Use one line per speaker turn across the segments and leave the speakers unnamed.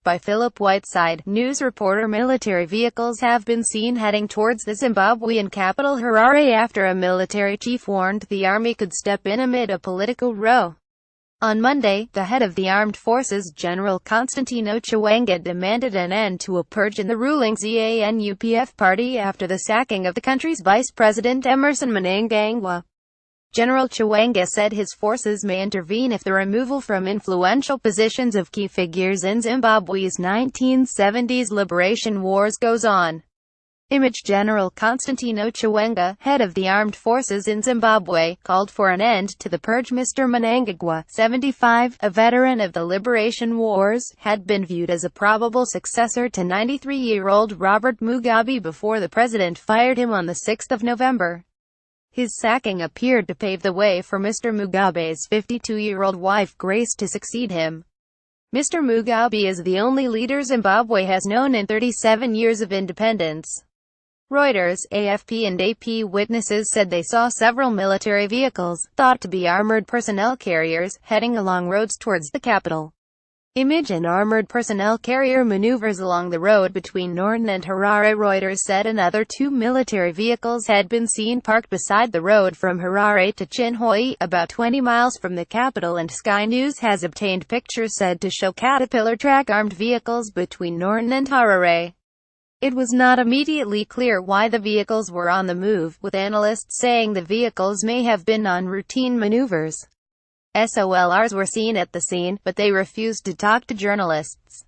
by Philip Whiteside. News reporter military vehicles have been seen heading towards the Zimbabwean capital Harare after a military chief warned the army could step in amid a political row. On Monday, the head of the armed forces, General Constantino Chiwenga, demanded an end to a purge in the ruling ZANU-PF party after the sacking of the country's vice president Emmerson Mnangagwa. General Chiwenga said his forces may intervene if the removal from influential positions of key figures in Zimbabwe's 1970s liberation wars goes on. Image General Constantino Chiwenga, head of the armed forces in Zimbabwe, called for an end to the purge. Mr. Mnangagwa, 75, a veteran of the liberation wars, had been viewed as a probable successor to 93-year-old Robert Mugabe before the president fired him on the 6th of November. His sacking appeared to pave the way for Mr. Mugabe's 52-year-old wife Grace to succeed him. Mr. Mugabe is the only leader Zimbabwe has known in 37 years of independence. Reuters, AFP and AP witnesses said they saw several military vehicles, thought to be armored personnel carriers, heading along roads towards the capital. Image an armored personnel carrier maneuvers along the road between Norton and Harare. Reuters said another two military vehicles had been seen parked beside the road from Harare to Chinhoyi, about 20 miles from the capital, and Sky News has obtained pictures said to show Caterpillar track armed vehicles between Norton and Harare. It was not immediately clear why the vehicles were on the move, with analysts saying the vehicles may have been on routine maneuvers. SOLRs were seen at the scene, but they refused to talk to journalists.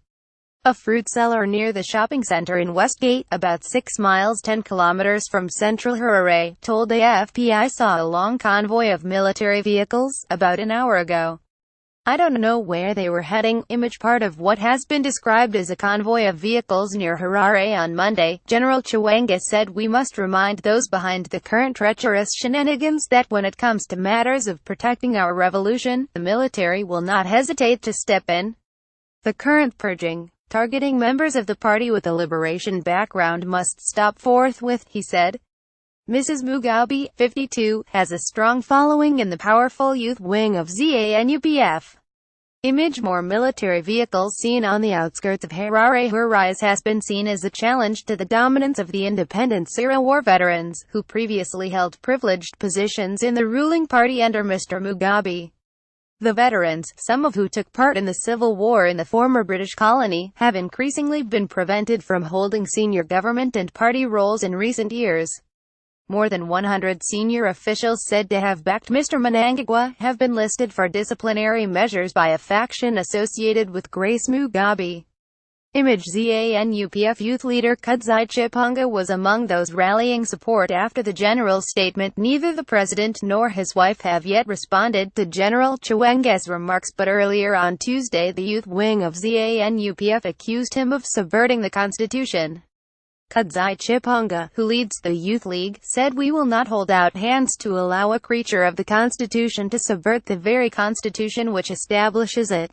A fruit seller near the shopping center in Westgate, about 6 miles 10 kilometers from central Harare, told AFP, "I saw a long convoy of military vehicles about an hour ago. I don't know where they were heading." Image part of what has been described as a convoy of vehicles near Harare on Monday, General Chiwenga said, "We must remind those behind the current treacherous shenanigans that when it comes to matters of protecting our revolution, the military will not hesitate to step in. The current purging, targeting members of the party with a liberation background, must stop forthwith," he said. Mrs. Mugabe, 52, has a strong following in the powerful youth wing of ZANU-PF. Image more military vehicles seen on the outskirts of Harare. Her rise has been seen as a challenge to the dominance of the independence-era war veterans, who previously held privileged positions in the ruling party under Mr. Mugabe. The veterans, some of who took part in the civil war in the former British colony, have increasingly been prevented from holding senior government and party roles in recent years. More than 100 senior officials said to have backed Mr. Mnangagwa have been listed for disciplinary measures by a faction associated with Grace Mugabe. Image ZANU-PF youth leader Kudzai Chipunga was among those rallying support after the general's statement. Neither the president nor his wife have yet responded to General Chiwenga's remarks, but earlier on Tuesday the youth wing of ZANU-PF accused him of subverting the constitution. Kudzai Chipunga, who leads the Youth League, said, "We will not hold out hands to allow a creature of the Constitution to subvert the very Constitution which establishes it."